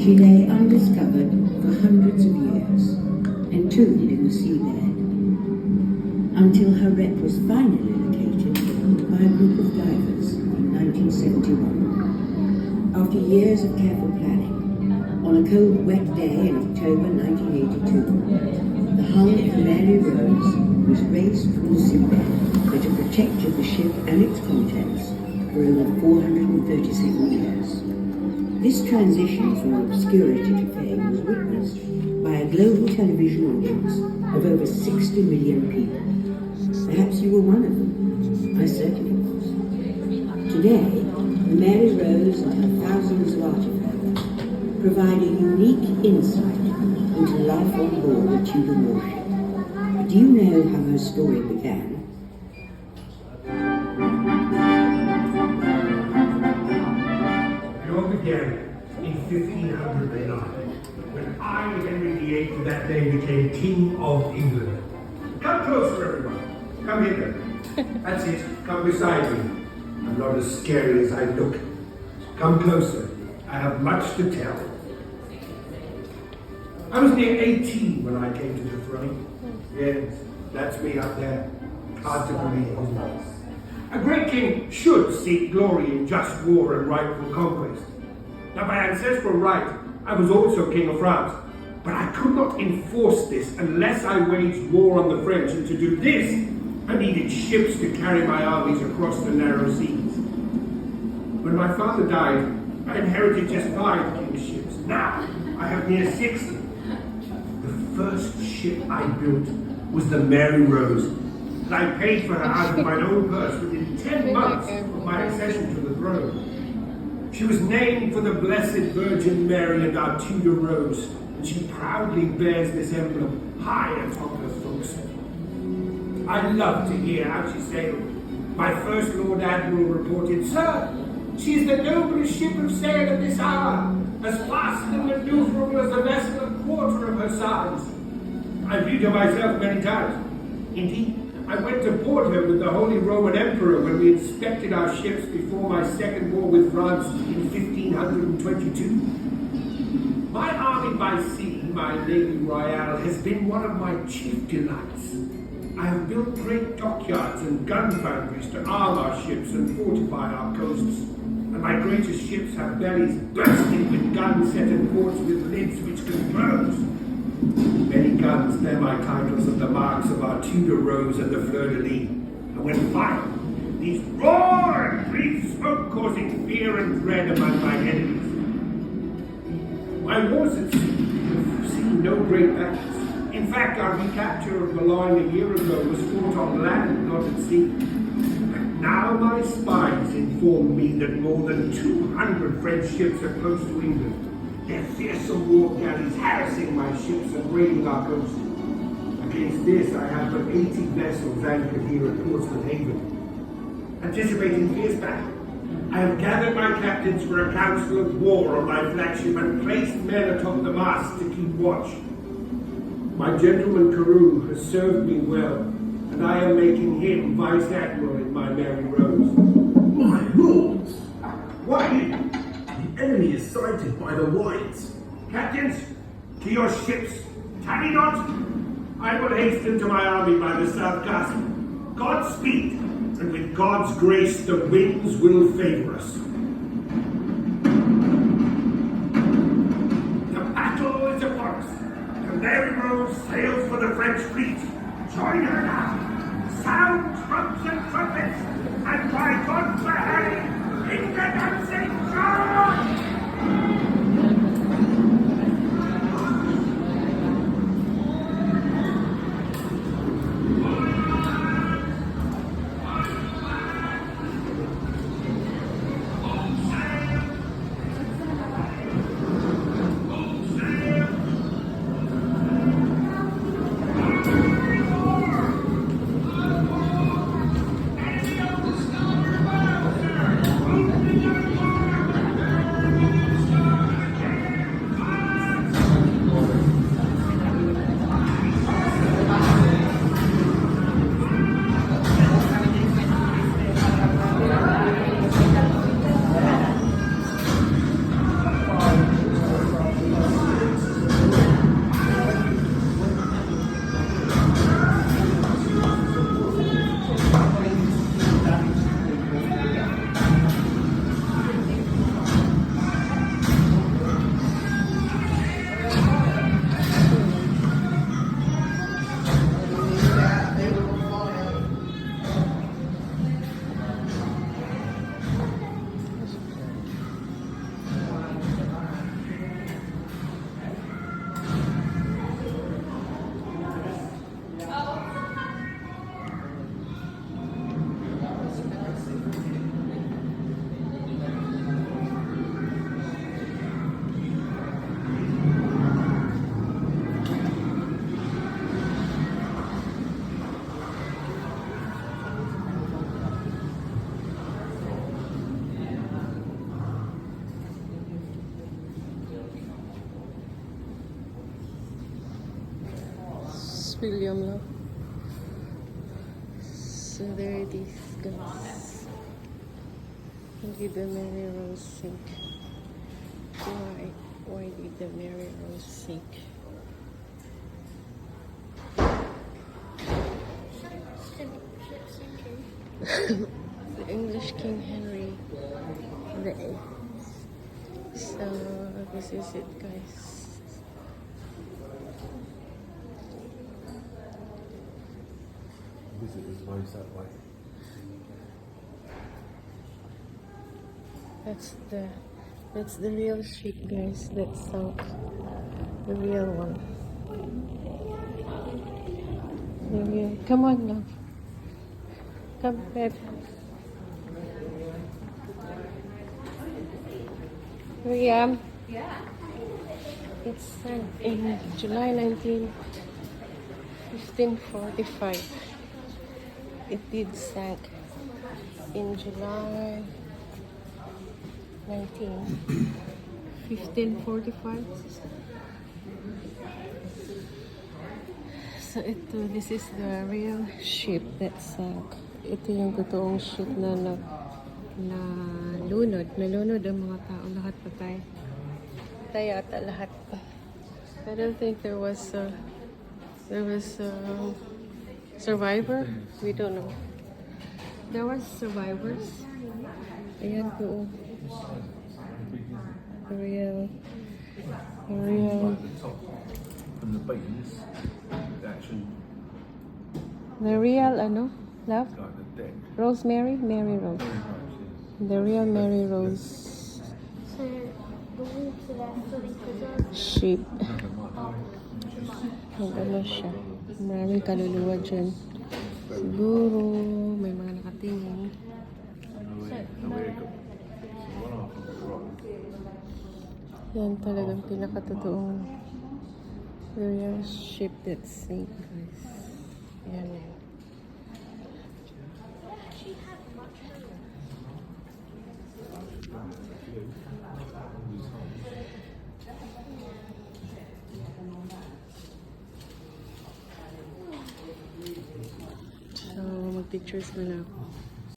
She lay undiscovered for hundreds of years, entombed in the seabed, until her wreck was finally located by a group of divers in 1971. After years of careful planning, on a cold, wet day in October 1982, the hull of the Mary Rose was raised from the seabed that had protected the ship and its contents for over 437 years. This transition from obscurity to fame was witnessed by a global television audience of over 60 million people. Perhaps you were one of them. I certainly was. Today, the Mary Rose and her thousands of artifacts provide a unique insight into life on board the Tudor warship. Do you know how her story began? It all began in 1509, when I, Henry VIII, that day became King of England. Come closer, everyone. Come here. That's it. Come beside me. I'm not as scary as I look. Come closer. I have much to tell. I was near 18 when I came to the throne. Yes, that's me up there. Hard to believe, isn't it? A great king should seek glory in just war and rightful conquest. Now, by ancestral right, I was also king of France, but I could not enforce this unless I waged war on the French, and to do this, I needed ships to carry my armies across the narrow seas. When my father died, I inherited just 5 kingships. Now, I have near 60. The first ship I built was the Mary Rose, and I paid for her out of my own purse within 10 months of my accession to the throne. She was named for the Blessed Virgin Mary and our Tudor Rose, and she proudly bears this emblem high atop her forecastle. I love to hear how she sailed. My first Lord Admiral reported, "Sir, she is the noblest ship of sail at this hour, as fast and maneuverable as a vessel a quarter of her size." I viewed her myself many times. Indeed, I went to board her with the Holy Roman Emperor when we inspected our ships before my second war with France in 1522. My army by sea, my Navy Royale, has been one of my chief delights. I have built great dockyards and gun foundries to arm our ships and fortify our coasts. And my greatest ships have bellies bursting with guns set in ports with lids which can close. Many guns bear my titles and the marks of our Tudor Rose and the Fleur-de-Lis. And when fired, these roar and breathe smoke, causing fear and dread among my enemies. My wars at sea have seen no great battles. In fact, our recapture of Boulogne a year ago was fought on land, not at sea. And now my spies inform me that more than 200 French ships are close to England, their fearsome war galleys harassing my ships and raiding our coast. Against this, I have but 80 vessels anchored here at Portsmouth Haven. Anticipating fierce battle, I have gathered my captains for a council of war on my flagship and placed men atop the mast to keep watch. My gentleman Carew has served me well, and I am making him Vice Admiral in my Mary Rose. My lords! What? The enemy is sighted by the Whites. Captains, to your ships. Tarry not. I will hasten to my army by the South Castle. Godspeed, and with God's grace the winds will favor us. The battle is upon us. The Mary Rose sails for the French fleet. Join her now. Sound drums and trumpets, and by God for Harry, England and St. John! William lang. So there it is, guys. Did the Mary Rose sink? Why did the Mary Rose sink? The English King Henry VIII. So this is it, guys. Visitors ways that way. That's the real ship, guys. That sunk. The real one. The real. Come on, love. Come, babe. William. Yeah. It sank in July 1545. It did sank in July 1545. So this is the real ship that sank. Ito yung totoong ship na nalunod ang mga tao, lahat patay. Patay ata lahat. I don't think there was survivor. We don't know. There was survivors. Ayan po. Real. Like the top from the beams, actually, The real love? like the deck. Rosemary? Mary Rose. Very much is. The real Mary Rose So the water there, so they preserve ship. Nothing much. Ano siya? Maraming kaluluwa dyan. Siguro may mga nakatingin. Nowhere it got. One half of it right. Yan talagang pinakatotoong real ship that sink, guys. Yan yan. she had much hope. So, mag-pictures na lang ako.